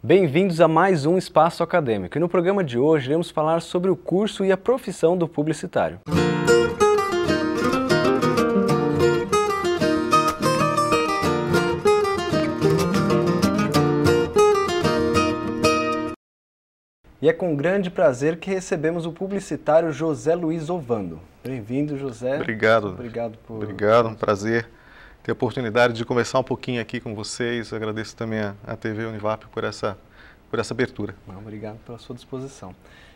Bem-vindos a mais um Espaço Acadêmico e no programa de hoje iremos falar sobre o curso e a profissão do publicitário. E é com grande prazer que recebemos o publicitário José Luiz Ovando. Bem-vindo, José. Obrigado. Obrigado, um prazer ter a oportunidade de conversar um pouquinho aqui com vocês. Eu agradeço também a TV Univap por essa abertura. Obrigado pela sua disposição.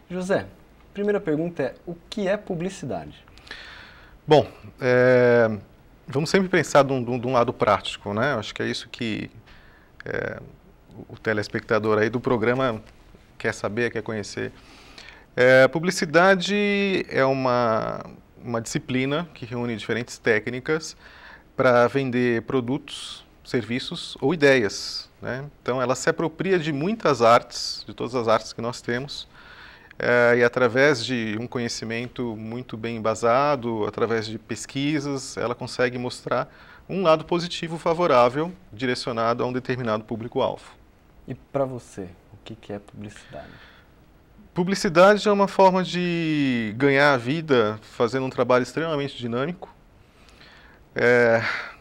José, primeira pergunta é, o que é publicidade? Bom, vamos sempre pensar de um lado prático, né? Acho que é isso que o telespectador aí do programa quer saber, quer conhecer. Publicidade é uma disciplina que reúne diferentes técnicas para vender produtos, serviços ou ideias, né? Então, ela se apropria de muitas artes, de todas as artes que nós temos, e através de um conhecimento muito bem embasado, através de pesquisas, ela consegue mostrar um lado positivo, favorável, direcionado a um determinado público-alvo. E para você, o que é publicidade? Publicidade é uma forma de ganhar a vida fazendo um trabalho extremamente dinâmico.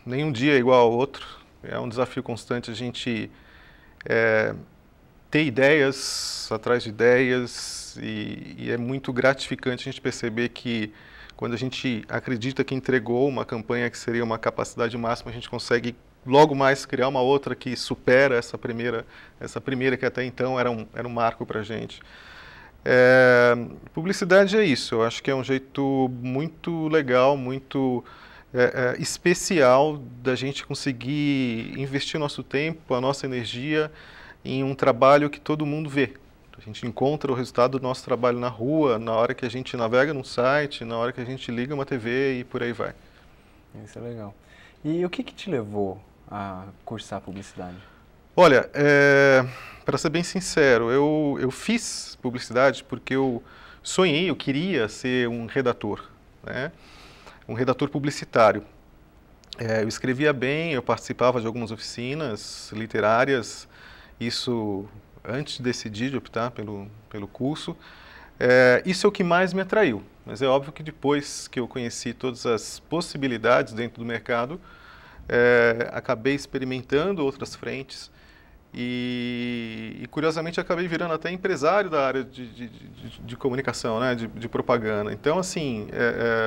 Nenhum dia é igual ao outro. É um desafio constante a gente ter ideias atrás de ideias e é muito gratificante a gente perceber que quando a gente acredita que entregou uma campanha que seria uma capacidade máxima, a gente consegue logo mais criar uma outra que supera essa primeira que até então era um marco para a gente. Publicidade é isso, eu acho que é um jeito muito legal, muito especial da gente conseguir investir nosso tempo, a nossa energia em um trabalho que todo mundo vê. A gente encontra o resultado do nosso trabalho na rua, na hora que a gente navega num site, na hora que a gente liga uma TV e por aí vai. Isso é legal. E o que te levou a cursar publicidade? Olha, para ser bem sincero, eu fiz publicidade porque eu queria ser um redator, né? Um redator publicitário. Eu escrevia bem, eu participava de algumas oficinas literárias, isso antes de decidir de optar pelo curso. Isso é o que mais me atraiu, mas é óbvio que depois que eu conheci todas as possibilidades dentro do mercado, acabei experimentando outras frentes e curiosamente acabei virando até empresário da área de comunicação, né, de propaganda. Então, assim,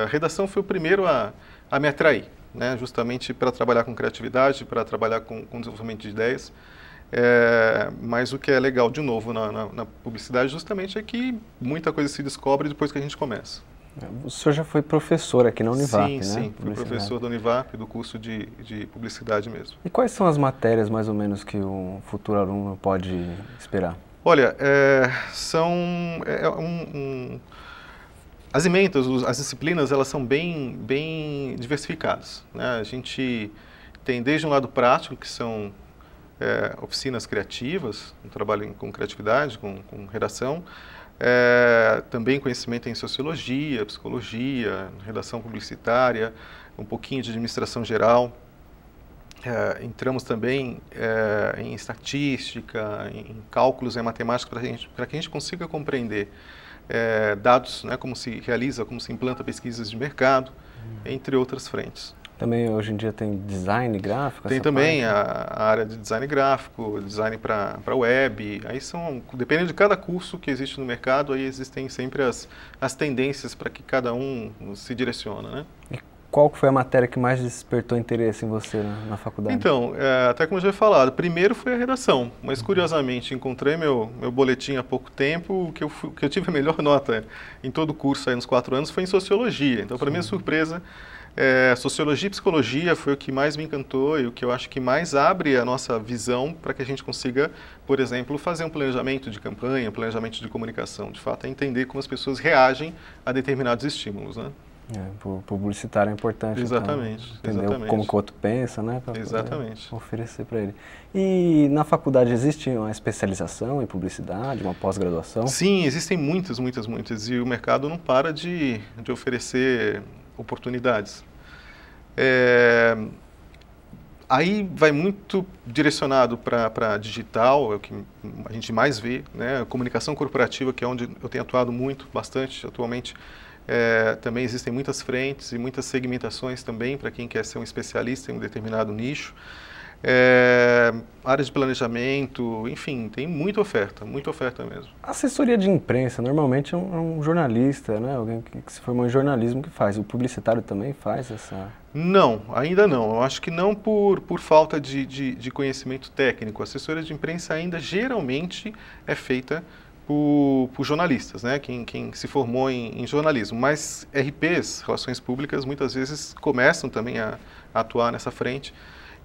a redação foi o primeiro a me atrair, né, justamente para trabalhar com criatividade, para trabalhar com desenvolvimento de ideias. Mas o que é legal, de novo, na publicidade justamente é que muita coisa se descobre depois que a gente começa. O senhor já foi professor aqui na Univap, sim, né? Sim, fui professor da Univap, do curso de publicidade mesmo. E quais são as matérias, mais ou menos, que um futuro aluno pode esperar? Olha, as ementas, as disciplinas, elas são bem diversificadas, né? A gente tem desde um lado prático, que são oficinas criativas, um trabalho com criatividade, com redação, também conhecimento em sociologia, psicologia, redação publicitária, um pouquinho de administração geral. Entramos também em estatística, em cálculos, em matemática, para que a gente consiga compreender dados, né, como se realiza, como se implanta pesquisas de mercado, entre outras frentes. Também hoje em dia tem design gráfico? Tem também a área de design gráfico, design para web. Aí dependendo de cada curso que existe no mercado, aí existem sempre as tendências para que cada um se direciona, né? E qual foi a matéria que mais despertou interesse em você na faculdade? Então, até como eu já havia falado, primeiro foi a redação, mas curiosamente encontrei meu boletim há pouco tempo, que eu tive a melhor nota em todo o curso aí nos 4 anos foi em sociologia. Então, para minha surpresa, sociologia e psicologia foi o que mais me encantou e o que eu acho que mais abre a nossa visão para que a gente consiga, por exemplo, fazer um planejamento de campanha, um planejamento de comunicação. De fato, é entender como as pessoas reagem a determinados estímulos, né? O publicitário é importante. Exatamente. Então, entender exatamente. como que o outro pensa, né? Para Exatamente. oferecer para ele. E na faculdade existe uma especialização em publicidade, uma pós-graduação? Sim, existem muitas. E o mercado não para de oferecer oportunidades. Aí vai muito direcionado para digital, é o que a gente mais vê, né? A comunicação corporativa, que é onde eu tenho atuado bastante atualmente. Também existem muitas frentes e muitas segmentações também para quem quer ser um especialista em um determinado nicho. Área de planejamento, enfim, tem muita oferta mesmo. Assessoria de imprensa, normalmente é um jornalista, né? Alguém que se formou em jornalismo que faz. O publicitário também faz essa... Não, ainda não. Eu acho que não por falta de conhecimento técnico. A assessoria de imprensa ainda geralmente é feita por jornalistas, né? Quem se formou em jornalismo. Mas RPs, Relações Públicas, muitas vezes começam também a atuar nessa frente.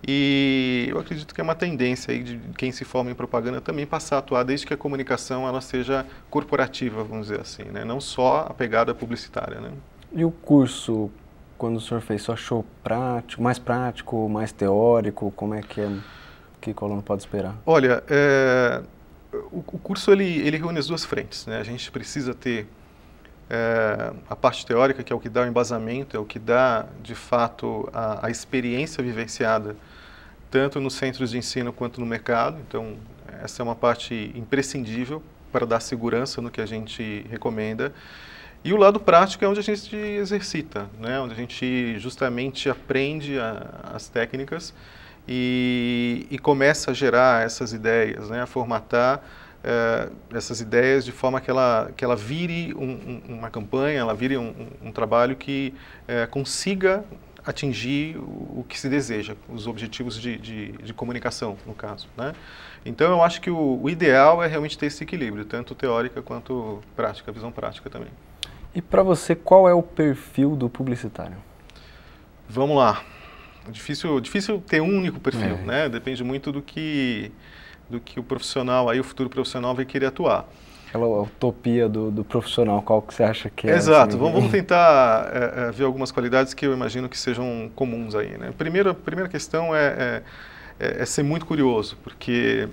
E eu acredito que é uma tendência aí de quem se forma em propaganda também passar a atuar desde que a comunicação ela seja corporativa, vamos dizer assim, né? Não só a pegada publicitária, né? E o curso, quando o senhor fez, você achou prático, mais teórico? Como é que o aluno pode esperar? Olha, o curso ele reúne as duas frentes, né? A gente precisa ter a parte teórica, que é o que dá o embasamento, é o que dá, de fato, a experiência vivenciada, tanto nos centros de ensino quanto no mercado. Então, essa é uma parte imprescindível para dar segurança no que a gente recomenda. E o lado prático é onde a gente exercita, né? Onde a gente justamente aprende as técnicas e começa a gerar essas ideias, né? A formatar essas ideias de forma que ela vire uma campanha, ela vire um trabalho que consiga atingir o que se deseja, os objetivos de comunicação, no caso, né? Então, eu acho que o ideal é realmente ter esse equilíbrio, tanto teórica quanto prática, visão prática também. E para você, qual é o perfil do publicitário? Vamos lá. Difícil ter um único perfil, né? Depende muito do que o profissional, aí o futuro profissional vai querer atuar. Aquela utopia do profissional, qual que você acha que é? Exato, assim? vamos tentar ver algumas qualidades que eu imagino que sejam comuns aí, né? A primeira questão é ser muito curioso, porque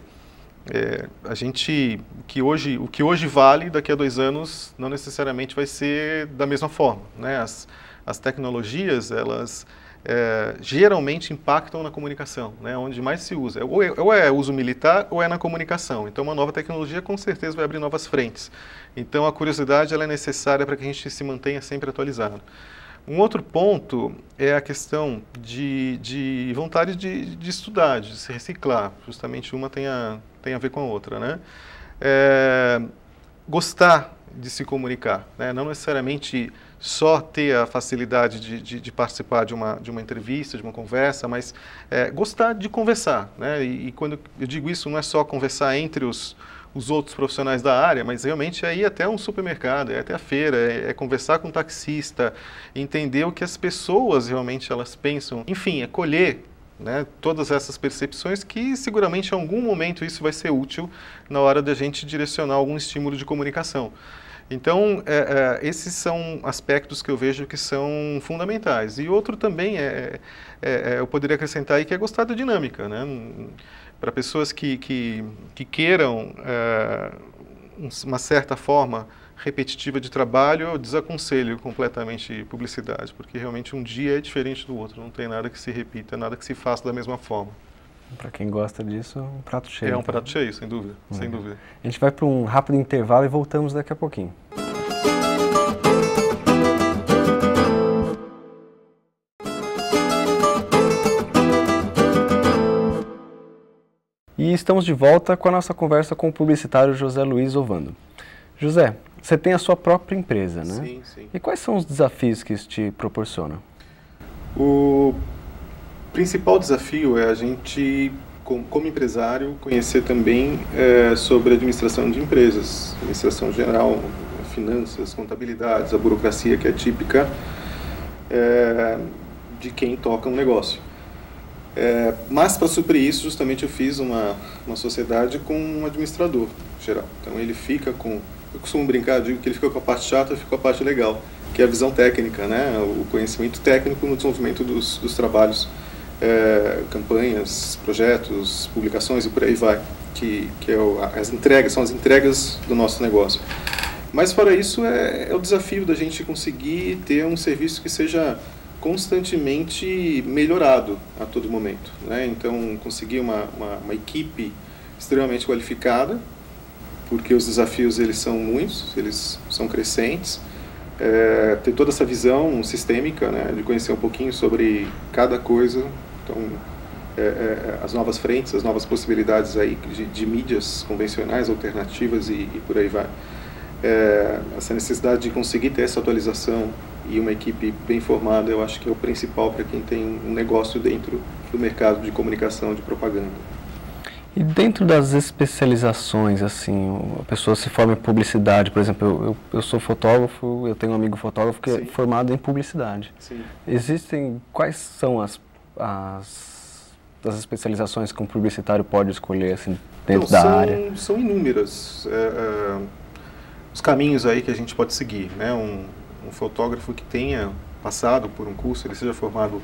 o que hoje vale, daqui a 2 anos, não necessariamente vai ser da mesma forma, né? As tecnologias, elas geralmente impactam na comunicação, né? Onde mais se usa. Ou é uso militar ou é na comunicação. Então, uma nova tecnologia com certeza vai abrir novas frentes. Então, a curiosidade ela é necessária para que a gente se mantenha sempre atualizado. Um outro ponto é a questão de vontade de estudar, de se reciclar. Justamente uma tem a ver com a outra, né? Gostar de se comunicar, né? Não necessariamente só ter a facilidade de participar de uma entrevista, de uma conversa, mas gostar de conversar, né? E quando eu digo isso, não é só conversar entre os outros profissionais da área, mas realmente é ir até um supermercado, é até a feira, é conversar com um taxista, entender o que as pessoas realmente elas pensam, enfim, é colher, né, todas essas percepções que seguramente em algum momento isso vai ser útil na hora da gente direcionar algum estímulo de comunicação. Então, esses são aspectos que eu vejo que são fundamentais. E outro também eu poderia acrescentar aí que é gostar da dinâmica, né? Para pessoas que queiram uma certa forma repetitiva de trabalho, eu desaconselho completamente publicidade, porque realmente um dia é diferente do outro, não tem nada que se repita, nada que se faça da mesma forma. Para quem gosta disso, é um prato cheio. É um prato cheio, sem dúvida, sem dúvida. A gente vai para um rápido intervalo e voltamos daqui a pouquinho. E estamos de volta com a nossa conversa com o publicitário José Luiz Ovando. José, você tem a sua própria empresa, né? Sim, sim. E quais são os desafios que isso te proporciona? O principal desafio é a gente, como empresário, conhecer também sobre administração de empresas, administração geral, finanças, contabilidades, a burocracia que é típica de quem toca um negócio. Mas para suprir isso, justamente eu fiz uma sociedade com um administrador geral. Então ele fica com, eu costumo brincar, digo que ele fica com a parte chata, eu fico com a parte legal, que é a visão técnica, né? O conhecimento técnico no desenvolvimento dos trabalhos, campanhas, projetos, publicações e por aí vai, que as entregas, são as entregas do nosso negócio. Mas fora isso, é o desafio da gente conseguir ter um serviço que seja constantemente melhorado a todo momento, né? Então, conseguir uma equipe extremamente qualificada, porque os desafios eles são muitos, eles são crescentes, ter toda essa visão sistêmica, né, de conhecer um pouquinho sobre cada coisa, então as novas frentes, as novas possibilidades aí de mídias convencionais, alternativas e por aí vai. Essa necessidade de conseguir ter essa atualização e uma equipe bem formada, eu acho que é o principal para quem tem um negócio dentro do mercado de comunicação, de propaganda. E dentro das especializações, assim, a pessoa se forma em publicidade, por exemplo, eu sou fotógrafo, eu tenho um amigo fotógrafo que é formado em publicidade. Sim. Quais são as especializações que um publicitário pode escolher, assim, dentro da área? São inúmeras os caminhos aí que a gente pode seguir, né? Um fotógrafo que tenha passado por um curso, ele seja formado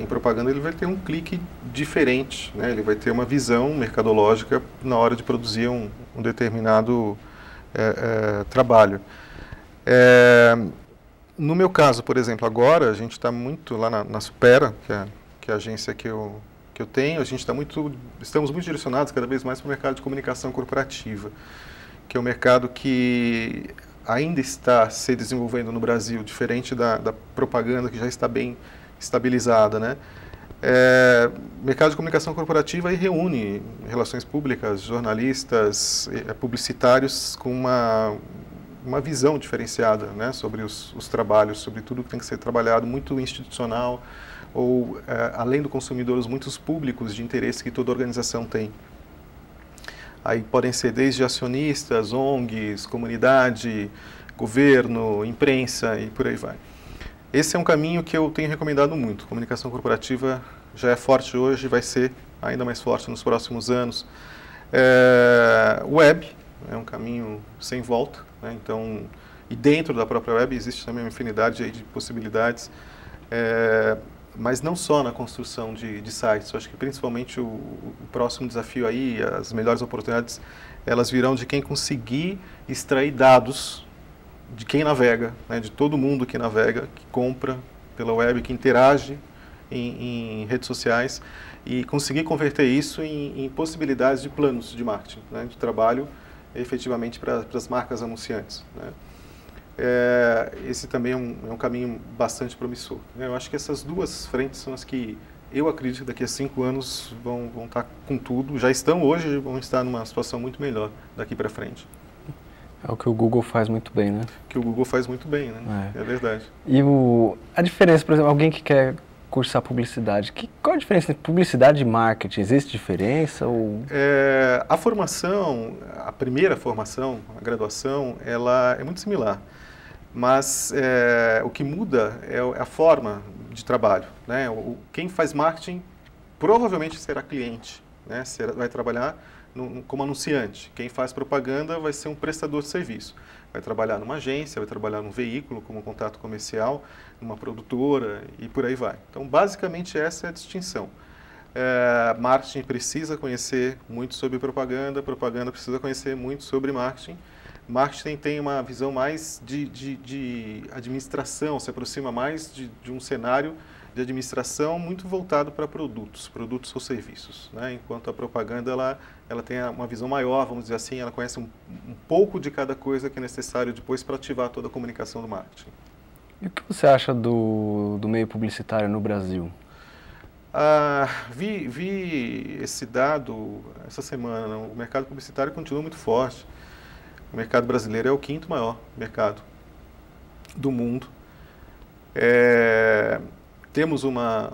em propaganda, ele vai ter um clique diferente, né? Ele vai ter uma visão mercadológica na hora de produzir um determinado trabalho. No meu caso, por exemplo, agora a gente está muito lá na Supera, que é a agência que eu tenho, estamos muito direcionados cada vez mais para o mercado de comunicação corporativa, que é um mercado que ainda está se desenvolvendo no Brasil, diferente da propaganda, que já está bem estabilizada, né? Mercado de comunicação corporativa aí reúne relações públicas, jornalistas, publicitários com uma visão diferenciada, né, sobre os trabalhos, sobre tudo que tem que ser trabalhado, muito institucional, ou além do consumidor, muitos públicos de interesse que toda organização tem. Aí podem ser desde acionistas, ONGs, comunidade, governo, imprensa e por aí vai. Esse é um caminho que eu tenho recomendado muito. Comunicação corporativa já é forte hoje, vai ser ainda mais forte nos próximos anos. Web é um caminho sem volta, né? Então, e dentro da própria web existe também uma infinidade aí de possibilidades, mas não só na construção de sites. Eu acho que principalmente o próximo desafio aí, as melhores oportunidades, elas virão de quem conseguir extrair dados de quem navega, né, de todo mundo que navega, que compra pela web, que interage em redes sociais, e conseguir converter isso em possibilidades de planos de marketing, né, de trabalho efetivamente para as marcas anunciantes, né. Esse também é um caminho bastante promissor, né. Eu acho que essas duas frentes são as que eu acredito que daqui a 5 anos vão estar com tudo, já estão hoje, vão estar numa situação muito melhor daqui para frente. É o que o Google faz muito bem, né? Que o Google faz muito bem, né? É verdade. E a diferença, por exemplo, alguém que quer cursar publicidade, qual a diferença entre publicidade e marketing? Existe diferença? A formação, a primeira formação, a graduação, ela é muito similar. Mas o que muda é a forma de trabalho, né? Quem faz marketing provavelmente será cliente, né? Vai trabalhar como anunciante. Quem faz propaganda vai ser um prestador de serviço. Vai trabalhar numa agência, vai trabalhar num veículo como contato comercial, numa produtora e por aí vai. Então, basicamente, essa é a distinção. Marketing precisa conhecer muito sobre propaganda, propaganda precisa conhecer muito sobre marketing. Marketing tem uma visão mais de administração, se aproxima mais de um cenário de administração muito voltado para produtos ou serviços, né? Enquanto a propaganda ela tem uma visão maior, vamos dizer assim, ela conhece um pouco de cada coisa que é necessário depois para ativar toda a comunicação do marketing. E o que você acha do meio publicitário no Brasil? Vi esse dado essa semana. O mercado publicitário continua muito forte. O mercado brasileiro é o 5º maior mercado do mundo. Temos uma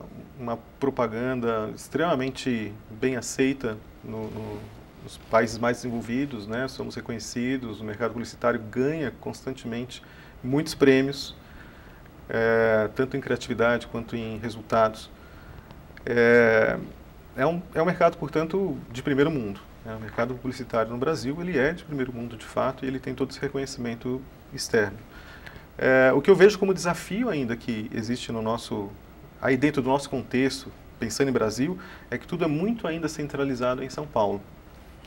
propaganda extremamente bem aceita nos países mais desenvolvidos, né? Somos reconhecidos, o mercado publicitário ganha constantemente muitos prêmios, tanto em criatividade quanto em resultados. É um mercado, portanto, de primeiro mundo. O mercado publicitário no Brasil ele é de primeiro mundo de fato e ele tem todo esse reconhecimento externo. O que eu vejo como desafio ainda que existe aí dentro do nosso contexto, pensando em Brasil, é que tudo é muito ainda centralizado em São Paulo.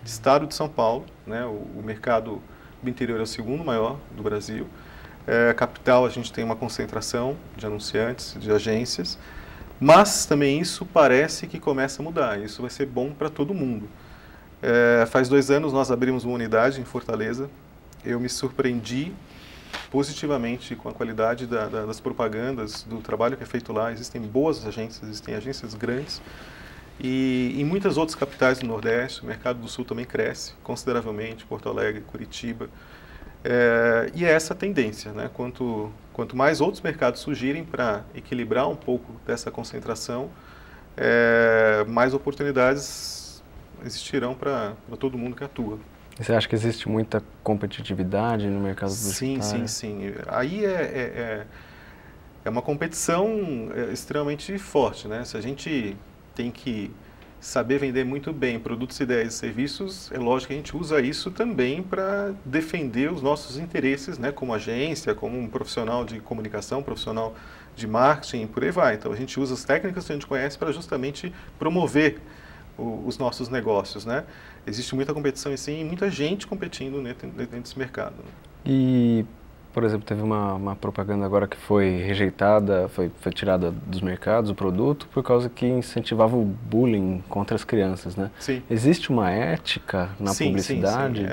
Estado de São Paulo, né, o mercado do interior é o 2º maior do Brasil. Capital, a gente tem uma concentração de anunciantes, de agências, mas também isso parece que começa a mudar. Isso vai ser bom para todo mundo. Faz 2 anos nós abrimos uma unidade em Fortaleza. Eu me surpreendi positivamente com a qualidade das propagandas, do trabalho que é feito lá. Existem boas agências, existem agências grandes. E em muitas outras capitais do Nordeste, o mercado do Sul também cresce consideravelmente, Porto Alegre, Curitiba. E é essa a tendência, né? Quanto mais outros mercados surgirem para equilibrar um pouco dessa concentração, mais oportunidades existirão para todo mundo que atua. Você acha que existe muita competitividade no mercado publicitário? Sim. Aí é uma competição extremamente forte, né? Se a gente tem que saber vender muito bem produtos, ideias e serviços, é lógico que a gente usa isso também para defender os nossos interesses, né? Como agência, como um profissional de comunicação, profissional de marketing, por aí vai. Então a gente usa as técnicas que a gente conhece para justamente promover os nossos negócios, né? Existe muita competição sim, e muita gente competindo dentro desse mercado. E, por exemplo, teve uma propaganda agora que foi rejeitada, foi tirada dos mercados, o produto, por causa que incentivava o bullying contra as crianças, né? Sim. Existe uma ética na publicidade?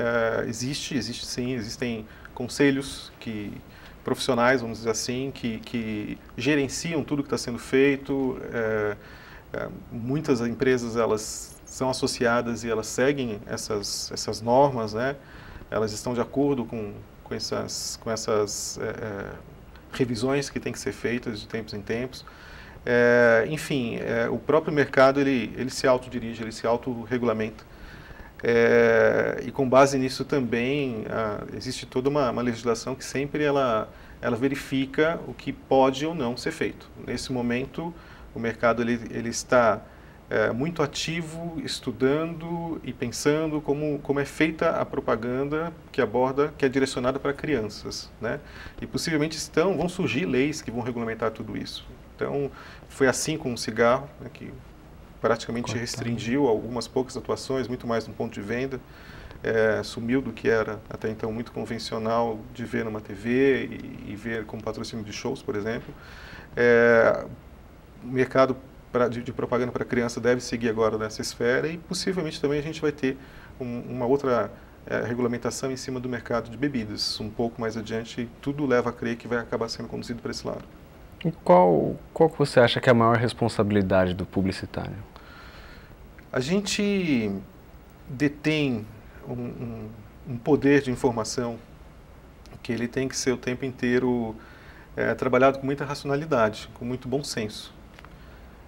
Existe sim, existem conselhos profissionais, vamos dizer assim, que gerenciam tudo que está sendo feito. Muitas empresas elas são associadas e elas seguem essas normas, né? Elas estão de acordo com essas revisões que têm que ser feitas de tempos em tempos. Enfim, o próprio mercado ele se autodirige, ele se autorregulamenta. E com base nisso também existe toda uma legislação que sempre ela verifica o que pode ou não ser feito. Nesse momento, o mercado ele está muito ativo, estudando e pensando como é feita a propaganda que é direcionada para crianças, né? E possivelmente vão surgir leis que vão regulamentar tudo isso. Então, foi assim com o cigarro, né, que praticamente restringiu algumas poucas atuações, muito mais no ponto de venda, sumiu do que era até então muito convencional de ver numa TV e ver como patrocínio de shows, por exemplo. O mercado de propaganda para criança deve seguir agora nessa esfera e possivelmente também a gente vai ter uma outra regulamentação em cima do mercado de bebidas. Um pouco mais adiante, tudo leva a crer que vai acabar sendo conduzido para esse lado. E qual que você acha que é a maior responsabilidade do publicitário? A gente detém um poder de informação que ele tem que ser o tempo inteiro trabalhado com muita racionalidade, com muito bom senso.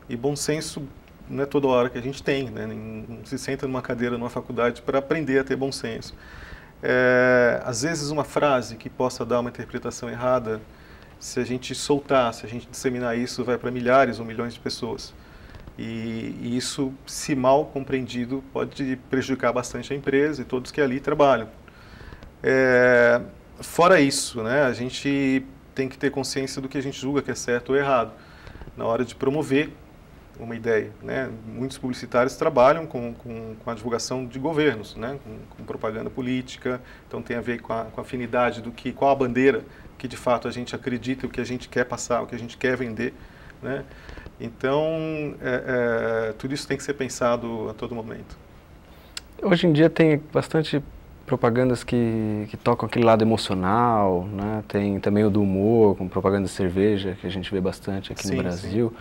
E bom senso não é toda hora que a gente tem, né? Não se senta numa cadeira numa faculdade para aprender a ter bom senso. Às vezes uma frase que possa dar uma interpretação errada, se a gente soltar, se a gente disseminar isso, vai para milhares ou milhões de pessoas. E isso, se mal compreendido, pode prejudicar bastante a empresa e todos que ali trabalham. Fora isso, né, a gente tem que ter consciência do que a gente julga que é certo ou errado na hora de promover uma ideia, né? Muitos publicitários trabalham com a divulgação de governos, né? Com propaganda política, então tem a ver com a afinidade qual a bandeira que de fato a gente acredita, o que a gente quer passar, o que a gente quer vender, né? Então, tudo isso tem que ser pensado a todo momento. Hoje em dia tem bastante propagandas que tocam aquele lado emocional, né? Tem também o do humor, com propaganda de cerveja, que a gente vê bastante aqui no Brasil. Sim.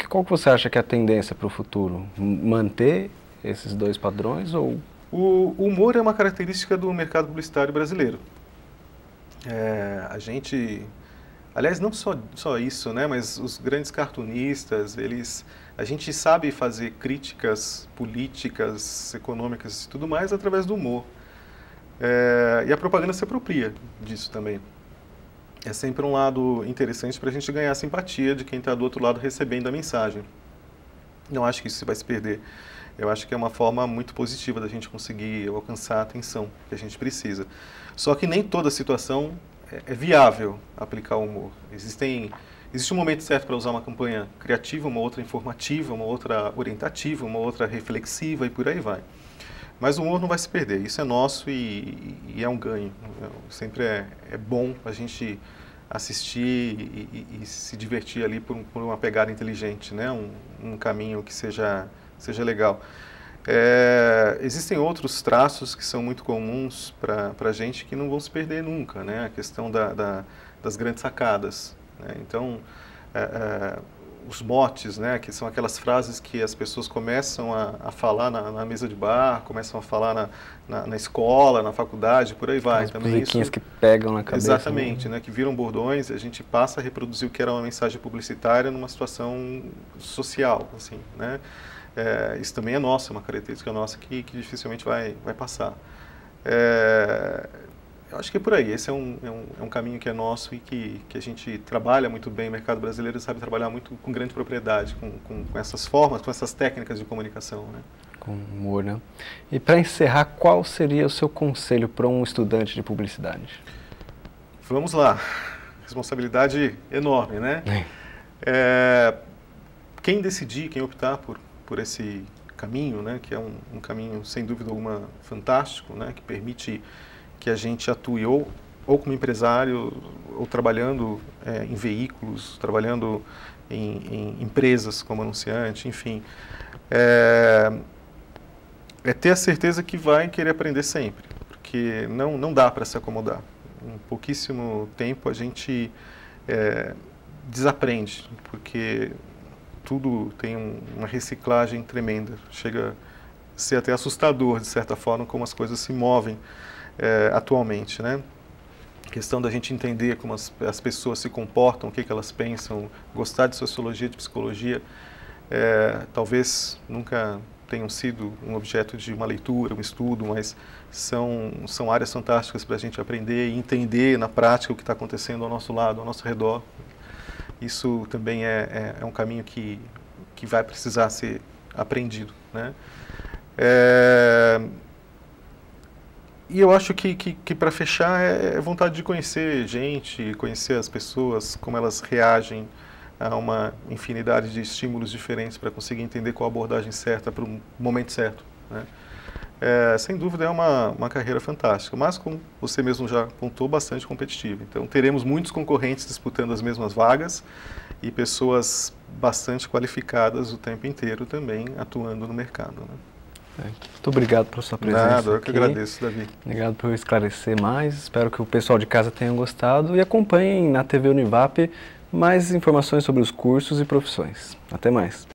Qual que você acha que é a tendência para o futuro? Manter esses dois padrões ou... O humor é uma característica do mercado publicitário brasileiro. A gente... Aliás, não só isso, né? Mas os grandes cartunistas, a gente sabe fazer críticas políticas, econômicas e tudo mais através do humor. E a propaganda se apropria disso também. É sempre um lado interessante para a gente ganhar a simpatia de quem está do outro lado recebendo a mensagem. Não acho que isso vai se perder. Eu acho que é uma forma muito positiva da gente conseguir alcançar a atenção que a gente precisa. Só que nem toda situação é viável aplicar o humor. Existe um momento certo para usar uma campanha criativa, uma outra informativa, uma outra orientativa, uma outra reflexiva e por aí vai. Mas o humor não vai se perder, isso é nosso e é um ganho. Sempre é bom a gente assistir e se divertir ali por uma pegada inteligente, né? Um caminho que seja legal. Existem outros traços que são muito comuns para a gente que não vão se perder nunca, né? A questão das grandes sacadas, né? Então, os motes, né, que são aquelas frases que as pessoas começam a falar na mesa de bar, começam a falar na escola, na faculdade, por aí vai. As musiquinhas que pegam na cabeça. Exatamente, né, que viram bordões, a gente passa a reproduzir o que era uma mensagem publicitária numa situação social, assim, né. Isso também é nosso, é uma característica nossa que dificilmente vai passar. Eu acho que é por aí, esse é um caminho que é nosso e que a gente trabalha muito bem, o mercado brasileiro sabe trabalhar muito com grande propriedade, com essas formas, com essas técnicas de comunicação, né? Com humor, né? E para encerrar, qual seria o seu conselho para um estudante de publicidade? Vamos lá, responsabilidade enorme, né? Quem decidir, quem optar por esse caminho, né, que é um caminho, sem dúvida alguma, fantástico, né, que permite que a gente atue ou como empresário, ou trabalhando em veículos, trabalhando em empresas como anunciante, enfim. Ter a certeza que vai querer aprender sempre, porque não dá para se acomodar. Em pouquíssimo tempo a gente desaprende, porque tudo tem uma reciclagem tremenda. Chega a ser até assustador, de certa forma, como as coisas se movem atualmente, né? A questão da gente entender como as pessoas se comportam, o que elas pensam, gostar de sociologia, de psicologia, talvez nunca tenham sido um objeto de uma leitura, um estudo, mas são áreas fantásticas para a gente aprender e entender na prática o que está acontecendo ao nosso lado, ao nosso redor. Isso também é um caminho que vai precisar ser aprendido, né? E eu acho que para fechar é vontade de conhecer gente, conhecer as pessoas, como elas reagem a uma infinidade de estímulos diferentes para conseguir entender qual a abordagem certa para o momento certo, né? Sem dúvida é uma carreira fantástica, mas como você mesmo já apontou, bastante competitiva. Então teremos muitos concorrentes disputando as mesmas vagas e pessoas bastante qualificadas o tempo inteiro também atuando no mercado, né? Muito obrigado pela sua presença. Nada, eu que agradeço, Davi. Obrigado por esclarecer mais. Espero que o pessoal de casa tenha gostado e acompanhem na TV Univap mais informações sobre os cursos e profissões. Até mais.